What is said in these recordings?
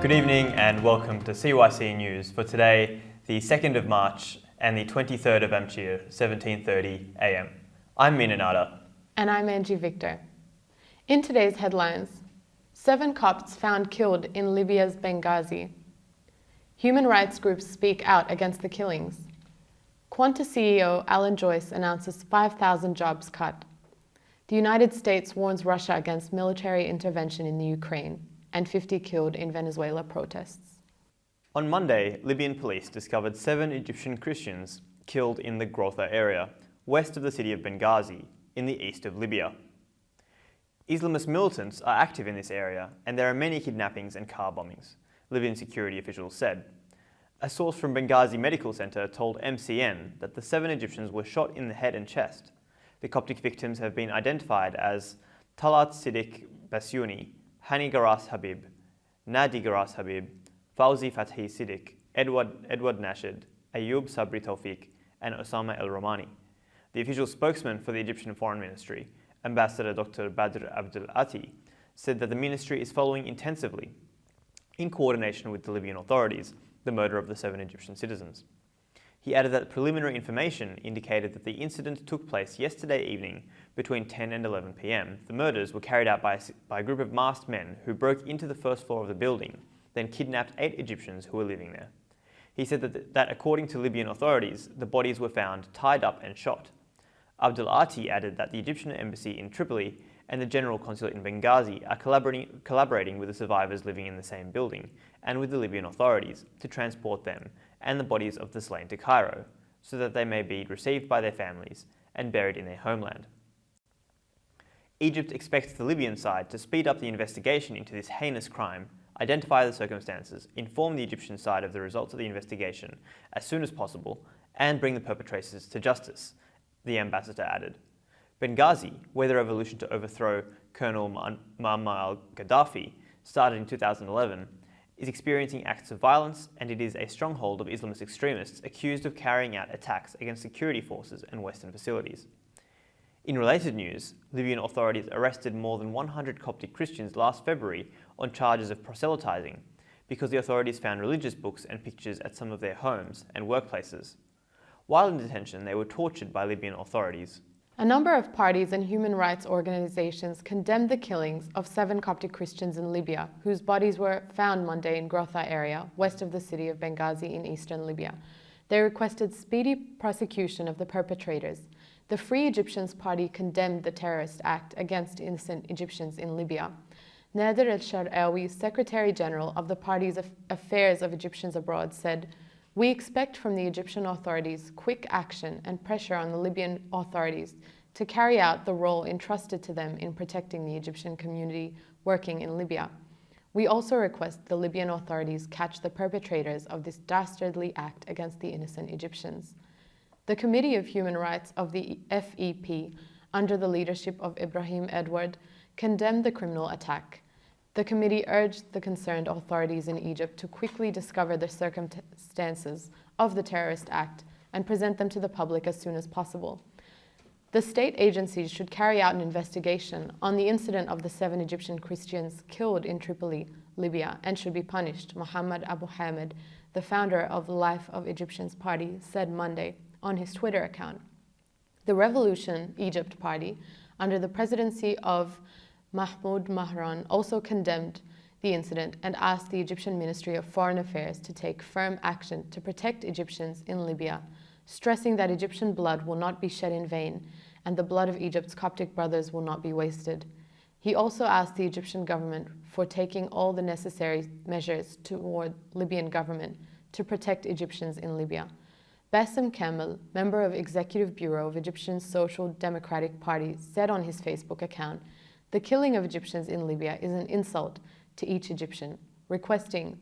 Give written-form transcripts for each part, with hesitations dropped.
Good evening and welcome to CYC News for today, the 2nd of March and the 23rd of Amchir, 17:30 a.m. I'm Mina Nada. And I'm Angie Victor. In today's headlines, 7 Copts found killed in Libya's Benghazi. Human rights groups speak out against the killings. Qantas CEO Alan Joyce announces 5,000 jobs cut. The United States warns Russia against military intervention in the Ukraine, and 50 killed in Venezuela protests. On Monday, Libyan police discovered 7 Egyptian Christians killed in the Grotha area, west of the city of Benghazi, in the east of Libya. Islamist militants are active in this area, and there are many kidnappings and car bombings, Libyan security officials said. A source from Benghazi Medical Center told MCN that the 7 Egyptians were shot in the head and chest. The Coptic victims have been identified as Talat Siddiq Basyouni, Hani Garas Habib, Nadi Garas Habib, Fauzi Fathi Siddiq, Edward Nashid, Ayub Sabri Tawfiq, and Osama El Romani. The official spokesman for the Egyptian Foreign Ministry, Ambassador Dr. Badr Abdul Ati, said that the ministry is following intensively, in coordination with the Libyan authorities, the murder of the 7 Egyptian citizens. He added that preliminary information indicated that the incident took place yesterday evening between 10 and 11 p.m. The murders were carried out by a group of masked men who broke into the first floor of the building, then kidnapped 8 Egyptians who were living there. He said that according to Libyan authorities, the bodies were found tied up and shot. Abdul Ati added that the Egyptian embassy in Tripoli and the General Consulate in Benghazi are collaborating with the survivors living in the same building and with the Libyan authorities to transport them and the bodies of the slain to Cairo, so that they may be received by their families and buried in their homeland. Egypt expects the Libyan side to speed up the investigation into this heinous crime, identify the circumstances, inform the Egyptian side of the results of the investigation as soon as possible, and bring the perpetrators to justice, the ambassador added. Benghazi, where the revolution to overthrow Colonel Muammar al-Gaddafi started in 2011, is experiencing acts of violence, and it is a stronghold of Islamist extremists accused of carrying out attacks against security forces and Western facilities. In related news, Libyan authorities arrested more than 100 Coptic Christians last February on charges of proselytizing, because the authorities found religious books and pictures at some of their homes and workplaces. While in detention, they were tortured by Libyan authorities. A number of parties and human rights organizations condemned the killings of 7 Coptic Christians in Libya, whose bodies were found Monday in Grotha area, west of the city of Benghazi in eastern Libya. They requested speedy prosecution of the perpetrators. The Free Egyptians Party condemned the terrorist act against innocent Egyptians in Libya. Nader el-Shar'awi, Secretary General of the party's Affairs of Egyptians Abroad, said, "We expect from the Egyptian authorities quick action and pressure on the Libyan authorities to carry out the role entrusted to them in protecting the Egyptian community working in Libya. We also request the Libyan authorities catch the perpetrators of this dastardly act against the innocent Egyptians." The Committee of Human Rights of the FEP, under the leadership of Ibrahim Edward, condemned the criminal attack. The committee urged the concerned authorities in Egypt to quickly discover the circumstances of the terrorist act and present them to the public as soon as possible. The state agencies should carry out an investigation on the incident of the 7 Egyptian Christians killed in Tripoli, Libya, and should be punished, Mohammed Abu Hamid, the founder of the Life of Egyptians Party, said Monday on his Twitter account. The Revolution Egypt Party, under the presidency of Mahmoud Mahran, also condemned the incident and asked the Egyptian Ministry of Foreign Affairs to take firm action to protect Egyptians in Libya, stressing that Egyptian blood will not be shed in vain and the blood of Egypt's Coptic brothers will not be wasted. He also asked the Egyptian government for taking all the necessary measures toward Libyan government to protect Egyptians in Libya. Bassem Kamel, member of Executive Bureau of Egyptian Social Democratic Party, said on his Facebook account, "The killing of Egyptians in Libya is an insult to each Egyptian," requesting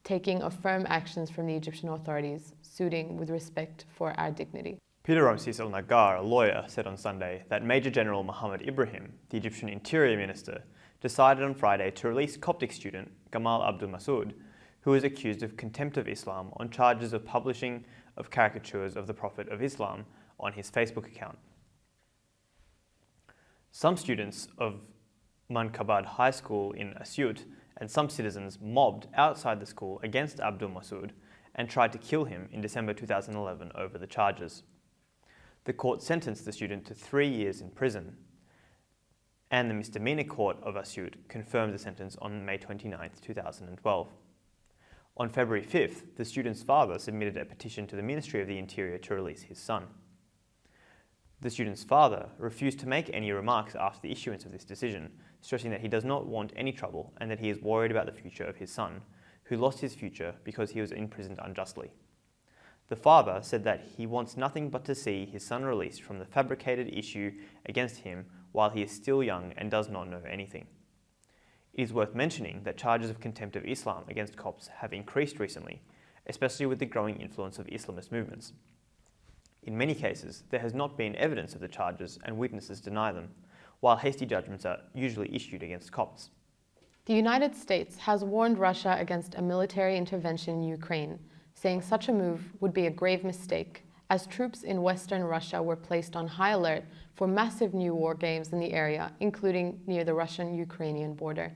taking of firm actions from the Egyptian authorities, suiting with respect for our dignity. Peter Ramses El Nagar, a lawyer, said on Sunday that Major General Mohammed Ibrahim, the Egyptian Interior Minister, decided on Friday to release Coptic student Gamal Abdul Masoud, who is accused of contempt of Islam on charges of publishing of caricatures of the Prophet of Islam on his Facebook account. Some students of Mankabad High School in Asyut and some citizens mobbed outside the school against Abdul Masood and tried to kill him in December 2011 over the charges. The court sentenced the student to 3 years in prison, and the misdemeanor court of Asyut confirmed the sentence on May 29, 2012. On February 5th, the student's father submitted a petition to the Ministry of the Interior to release his son. The student's father refused to make any remarks after the issuance of this decision, stressing that he does not want any trouble and that he is worried about the future of his son, who lost his future because he was imprisoned unjustly. The father said that he wants nothing but to see his son released from the fabricated issue against him while he is still young and does not know anything. It is worth mentioning that charges of contempt of Islam against Copts have increased recently, especially with the growing influence of Islamist movements. In many cases, there has not been evidence of the charges and witnesses deny them, while hasty judgments are usually issued against Copts. The United States has warned Russia against a military intervention in Ukraine, saying such a move would be a grave mistake, as troops in western Russia were placed on high alert for massive new war games in the area, including near the Russian-Ukrainian border.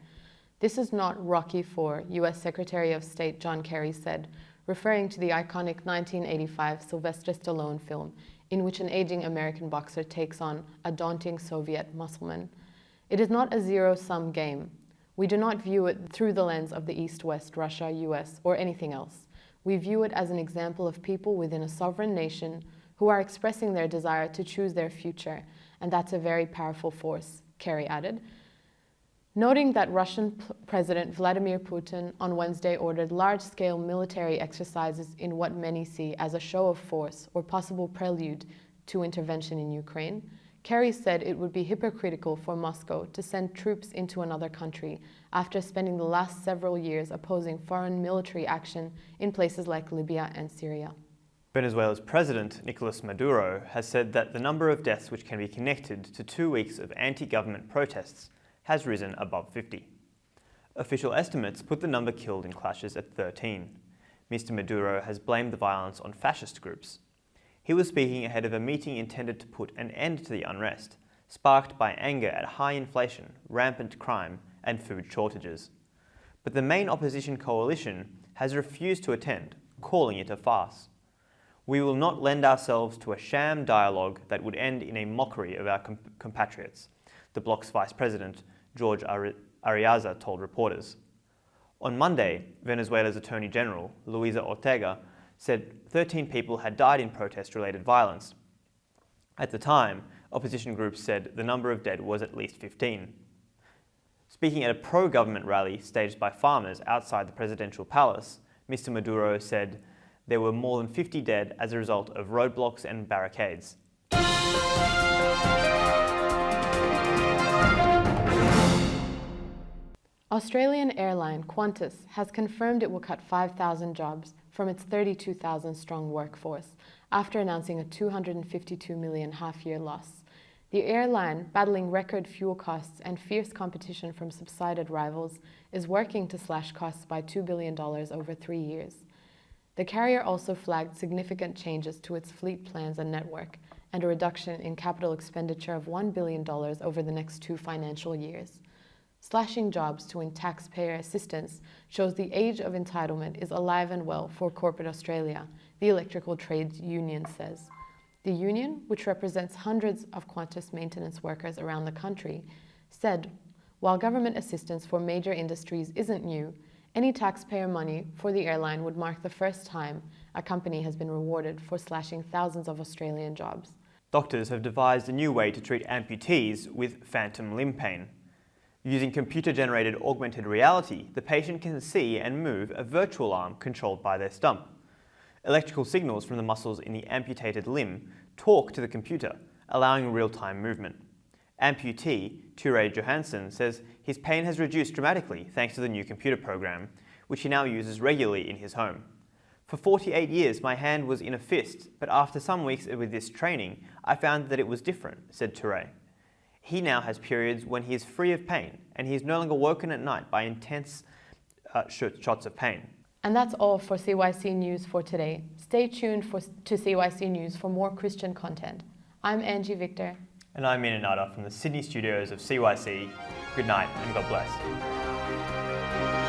This is not Rocky IV, US Secretary of State John Kerry said, referring to the iconic 1985 Sylvester Stallone film, in which an aging American boxer takes on a daunting Soviet muscleman. It is not a zero-sum game. We do not view it through the lens of the East-West, Russia, US, or anything else. We view it as an example of people within a sovereign nation who are expressing their desire to choose their future, and that's a very powerful force, Kerry added, noting that Russian President Vladimir Putin on Wednesday ordered large-scale military exercises in what many see as a show of force or possible prelude to intervention in Ukraine. Kerry said it would be hypocritical for Moscow to send troops into another country after spending the last several years opposing foreign military action in places like Libya and Syria. Venezuela's president, Nicolas Maduro, has said that the number of deaths which can be connected to 2 weeks of anti-government protests has risen above 50. Official estimates put the number killed in clashes at 13. Mr. Maduro has blamed the violence on fascist groups. He was speaking ahead of a meeting intended to put an end to the unrest, sparked by anger at high inflation, rampant crime, and food shortages. But the main opposition coalition has refused to attend, calling it a farce. We will not lend ourselves to a sham dialogue that would end in a mockery of our compatriots, the bloc's vice president, George Ariaza, told reporters. On Monday, Venezuela's Attorney General, Luisa Ortega, said 13 people had died in protest-related violence. At the time, opposition groups said the number of dead was at least 15. Speaking at a pro-government rally staged by farmers outside the presidential palace, Mr. Maduro said there were more than 50 dead as a result of roadblocks and barricades. Australian airline Qantas has confirmed it will cut 5,000 jobs from its 32,000-strong workforce after announcing a $252 million half-year loss. The airline, battling record fuel costs and fierce competition from subsided rivals, is working to slash costs by $2 billion over 3 years. The carrier also flagged significant changes to its fleet plans and network, and a reduction in capital expenditure of $1 billion over the next 2 financial years. Slashing jobs to win taxpayer assistance shows the age of entitlement is alive and well for corporate Australia, the Electrical Trades Union says. The union, which represents hundreds of Qantas maintenance workers around the country, said, while government assistance for major industries isn't new, any taxpayer money for the airline would mark the first time a company has been rewarded for slashing thousands of Australian jobs. Doctors have devised a new way to treat amputees with phantom limb pain. Using computer-generated augmented reality, the patient can see and move a virtual arm controlled by their stump. Electrical signals from the muscles in the amputated limb talk to the computer, allowing real-time movement. Amputee Ture Johansson says his pain has reduced dramatically thanks to the new computer program, which he now uses regularly in his home. For 48 years, my hand was in a fist, but after some weeks with this training, I found that it was different, said Ture. He now has periods when he is free of pain, and he is no longer woken at night by intense shots of pain. And that's all for CYC News for today. Stay tuned to CYC News for more Christian content. I'm Angie Victor. And I'm Minanada from the Sydney studios of CYC. Good night and God bless.